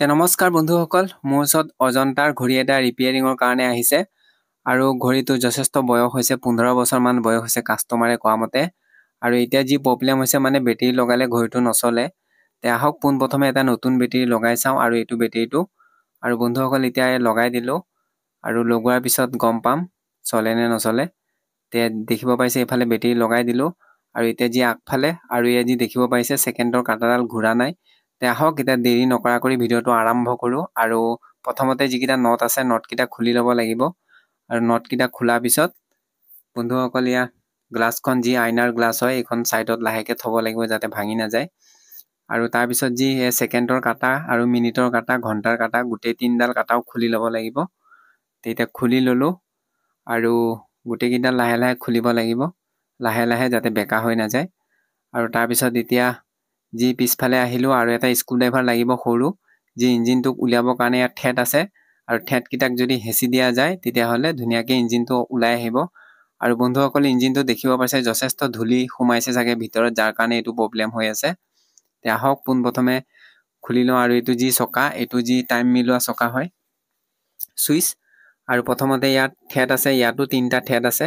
নমস্কাৰ বন্ধুসকল, মোৰ ওচৰত অজন্তাৰ ঘড়ী এটা ৰিপেয়াৰিঙৰ কাৰণে আহিছে আৰু ঘড়ীটো যথেষ্ট বয়স হৈছে, 15 বছৰমান বয়স হৈছে কাষ্টমাৰে কোৱা মতে। আৰু এতিয়া যি প্ৰব্লেম হৈছে মানে বেটেৰী লগালে ঘড়ীটো নচলে। তে আহক পোনপ্ৰথমে এটা নতুন বেটেৰী লগাই চাওঁ আৰু এইটো বেটেৰীটো। আৰু বন্ধুসকল এতিয়া লগাই দিলোঁ আৰু লগোৱাৰ পিছত গম পাম চলে নে নচলে। তে দেখিব পাইছে এইফালে বেটেৰী লগাই দিলোঁ আৰু এতিয়া যি আগফালে আৰু এয়া যি দেখিব পাইছে ছেকেণ্ডৰ কাটাডাল ঘূৰা নাই। তে আহক এতিয়া দেৰি নকৰা কৰি ভিডিঅ'টো আৰম্ভ কৰোঁ আৰু প্ৰথমতে যিকেইটা নট আছে নটকেইটা খুলি ল'ব লাগিব। আৰু নটকেইটা খোলাৰ পিছত বন্ধুসকল ইয়া গ্লাছখন যি আইনাৰ গ্লাছ হয় এইখন ছাইডত লাহেকৈ থ'ব লাগিব যাতে ভাঙি নাযায়। আৰু তাৰপিছত যি ছেকেণ্ডৰ কাটা আৰু মিনিটৰ কাটা ঘণ্টাৰ কাটা গোটেই তিনিডাল কাটাও খুলি ল'ব লাগিব। তেতিয়া খুলি ল'লোঁ আৰু গোটেইকেইডাল লাহে লাহে খুলিব লাগিব, লাহে লাহে যাতে বেকা হৈ নাযায়। আৰু তাৰপিছত এতিয়া যি পিছফালে আহিলোঁ আৰু এটা স্ক্ৰুড্ৰাইভাৰ লাগিব সৰু, যি ইঞ্জিনটোক উলিয়াবৰ কাৰণে ইয়াত ঠেট আছে আৰু ঠেটকেইটাক যদি হেঁচি দিয়া যায় তেতিয়াহ'লে ধুনীয়াকৈ ইঞ্জিনটো ওলাই আহিব। আৰু বন্ধুসকলে ইঞ্জিনটো দেখিব পাইছে যথেষ্ট ধূলি সোমাইছে চাগে ভিতৰত, যাৰ কাৰণে এইটো প্ৰব্লেম হৈ আছে। তে আহক পোনপ্ৰথমে খুলি লওঁ আৰু এইটো যি চকা, এইটো যি টাইম মিলোৱা চকা হয় চুইচ। আৰু প্ৰথমতে ইয়াত ঠেট আছে, ইয়াতো 3টা ঠেট আছে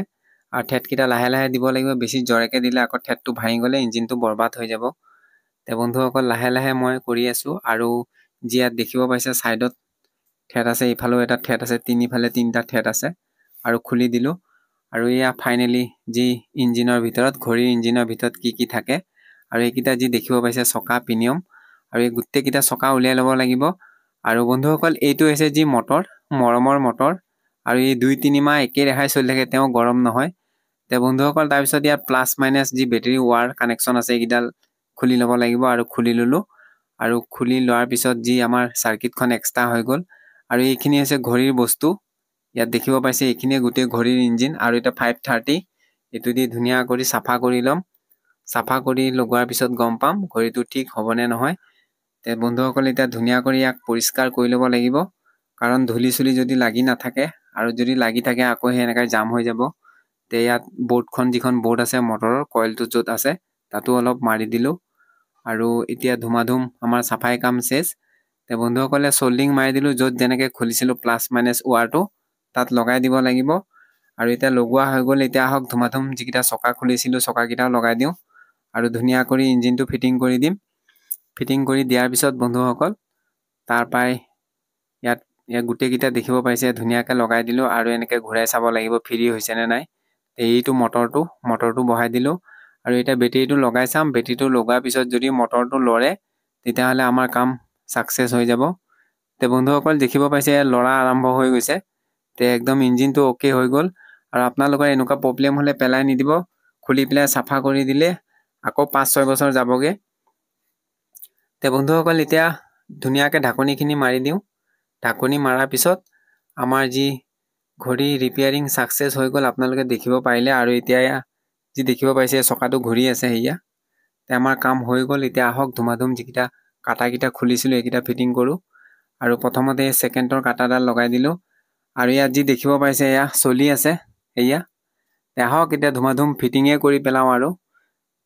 আৰু ঠেটকেইটা লাহে লাহে দিব লাগিব, বেছি জোৰেকৈ দিলে আকৌ ঠেটটো ভাঙি গ'লে ইঞ্জিনটো বৰবাদ হৈ যাব। তে বন্ধুসকল লাহে লাহে মই কৰি আছোঁ আৰু যি ইয়াত দেখিব পাইছে ছাইডত ঠেট আছে, ইফালেও এটা ঠেট আছে, তিনিফালে 3টা ঠেট আছে আৰু খুলি দিলোঁ। আৰু এয়া ফাইনেলি যি ইঞ্জিনৰ ভিতৰত, ঘড়ীৰ ইঞ্জিনৰ ভিতৰত কি কি থাকে আৰু এইকেইটা যি দেখিব পাইছে চকা পিনিয়ম আৰু এই গোটেইকেইটা চকা উলিয়াই ল'ব লাগিব। আৰু বন্ধুসকল এইটো হৈছে যি মটৰ, মৰমৰ মটৰ আৰু এই 2-3 মাহ একেই ৰেহাই চলি থাকে, তেওঁ গৰম নহয়। তে বন্ধুসকল তাৰপিছত ইয়াত প্লাছ মাইনাছ যি বেটেৰী ৱাৰ কানেকশ্যন আছে এইকেইডাল খুলি ল'ব লাগিব আৰু খুলি ল'লোঁ। আৰু খুলি লোৱাৰ পিছত যি আমাৰ চাৰ্কিটখন এক্সট্ৰা হৈ গ'ল আৰু এইখিনি হৈছে ঘড়ীৰ বস্তু। ইয়াত দেখিব পাইছে এইখিনিয়ে গোটেই ঘড়ীৰ ইঞ্জিন আৰু এটা 530, এইটো দি ধুনীয়া কৰি চাফা কৰি ল'ম। চাফা কৰি লগোৱাৰ পিছত গম পাম ঘড়ীটো ঠিক হ'বনে নহয়। তে বন্ধুসকল এতিয়া ধুনীয়া কৰি ইয়াক পৰিষ্কাৰ কৰি ল'ব লাগিব, কাৰণ ধূলি চুলি যদি লাগি নাথাকে আৰু যদি লাগি থাকে আকৌ সেই এনেকৈ জাম হৈ যাব। তে ইয়াত বৰ্ডখন, যিখন বৰ্ড আছে মটৰৰ কইলটো য'ত আছে তাতো অলপ মাৰি দিলোঁ আৰু এতিয়া ধুমাধুম আমাৰ চাফাই কাম চেছ। তে বন্ধুসকলে চল্ডিং মাৰি দিলোঁ, য'ত যেনেকৈ খুলিছিলোঁ প্লাছ মাইনাছ ৱাৰটো তাত লগাই দিব লাগিব। আৰু এতিয়া লগোৱা হৈ গ'ল। এতিয়া আহক ধুমাধুম যিকেইটা চকা খুলিছিলোঁ চকাকেইটাও লগাই দিওঁ আৰু ধুনীয়া কৰি ইঞ্জিনটো ফিটিং কৰি দিম। ফিটিং কৰি দিয়াৰ পিছত বন্ধুসকল তাৰপৰাই ইয়াত গোটেইকেইটা দেখিব পাইছে ধুনীয়াকৈ লগাই দিলোঁ আৰু এনেকৈ ঘূৰাই চাব লাগিব ফ্ৰী হৈছেনে নাই। এইটো মটৰটো বহাই দিলোঁ আৰু এতিয়া বেটেৰীটো লগাই চাম। বেটেৰীটো লগোৱাৰ পিছত যদি মটৰটো লৰে তেতিয়াহ'লে আমাৰ কাম ছাকচেছ হৈ যাব। তে বন্ধুসকল দেখিব পাইছে লৰা আৰম্ভ হৈ গৈছে। তে একদম ইঞ্জিনটো অ'কে হৈ গ'ল। আৰু আপোনালোকৰ এনেকুৱা প্ৰব্লেম হ'লে পেলাই নিদিব, খুলি পেলাই চাফা কৰি দিলে আকৌ 5-6 বছৰ যাবগৈ। তে বন্ধুসকল এতিয়া ধুনীয়াকৈ ঢাকনিখিনি মাৰি দিওঁ। ঢাকনি মৰাৰ পিছত আমাৰ যি ঘড়ী ৰিপেয়াৰিং ছাকচেছ হৈ গ'ল, আপোনালোকে দেখিব পাৰিলে। আৰু এতিয়া যি দেখিব পাইছে চকাটো ঘূৰি আছে সেয়া। তে আমাৰ কাম হৈ গ'ল। এতিয়া আহক ধুমাধুম যিকেইটা কাটাকেইটা খুলিছিলোঁ এইকেইটা ফিটিং কৰোঁ। আৰু প্ৰথমতে ছেকেণ্ডৰ কাটাডাল লগাই দিলোঁ আৰু ইয়াত যি দেখিব পাইছে এয়া চলি আছে এয়া। তে আহক এতিয়া ধুমাধুম ফিটিঙে কৰি পেলাওঁ। আৰু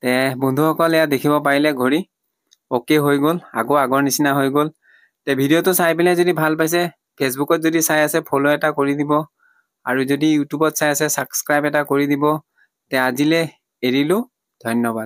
তে বন্ধুসকল এয়া দেখিব পাৰিলে ঘড়ী অ'কে হৈ গ'ল, আকৌ আগৰ নিচিনা হৈ গ'ল। তে ভিডিঅ'টো চাই পেলাই যদি ভাল পাইছে, ফেচবুকত যদি চাই আছে ফ'ল' এটা কৰি দিব আৰু যদি ইউটিউবত চাই আছে ছাবস্ক্ৰাইব এটা কৰি দিব। তে আজিলৈ এৰিলোঁ, ধন্যবাদ।